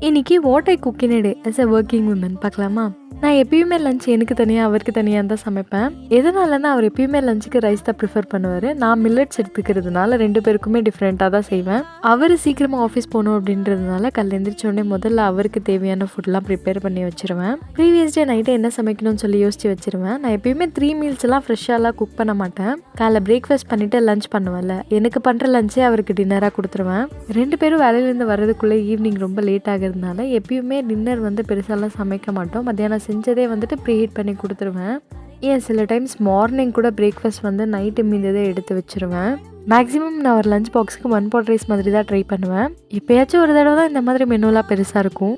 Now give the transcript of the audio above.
இன்னைக்கு what I cook in a day as a working woman பார்க்கலாமா? நான் எப்பயுமே லஞ்ச் எனக்கு தனியாக அவருக்கு தனியாக தான் சமைப்பேன். எதனாலன்னா அவர் எப்பயுமே லஞ்சுக்கு ரைஸ் தான் ப்ரிஃபர் பண்ணுவார். நான் மில்லட்ஸ் எடுத்துக்கிறதுனால 2 பேருக்குமே டிஃப்ரெண்ட்டாக தான் செய்வேன். அவர் சீக்கிரமாக ஆஃபீஸ் போகணும் அப்படின்றதுனால காலைல எழுந்திரிச்சோடனே முதல்ல அவருக்கு தேவையான ஃபுட்லாம் ப்ரிப்பேர் பண்ணி வச்சுருவேன். ப்ரீவியஸ் டே நைட்டே என்ன சமைக்கணும்னு சொல்லி யோசிச்சு வச்சுருவேன். நான் எப்பயுமே 3 மீல்ஸ்லாம் ஃப்ரெஷ்ஷாலாம் குக் பண்ண மாட்டேன். காலைல பிரேக்ஃபாஸ்ட் பண்ணிவிட்டு லஞ்ச் பண்ணுவேன்ல, எனக்கு பண்ணுற லஞ்சே அவருக்கு டின்னராக கொடுத்துருவேன். 2 பேரும் வேலையிலேருந்து வர்றதுக்குள்ளே ஈவினிங் ரொம்ப லேட் ஆகிறதுனால எப்பயுமே டின்னர் வந்து பெருசாலாம் சமைக்க மாட்டோம். மத்தியானம் செஞ்சதே வந்துட்டு ப்ரீஹீட் பண்ணி கொடுத்துருவேன். ஏன் சில டைம்ஸ் மார்னிங் கூட பிரேக்ஃபாஸ்ட் வந்து நைட்டு மீந்ததே எடுத்து வச்சுருவேன். மேக்ஸிமம் நான் ஒரு லஞ்ச் பாக்ஸுக்கு 1 pot ரைஸ் மாதிரி தான் ட்ரை பண்ணுவேன். எப்போயாச்சும் ஒரு தடவை தான் இந்த மாதிரி மெனுலாம் பெருசாக இருக்கும்.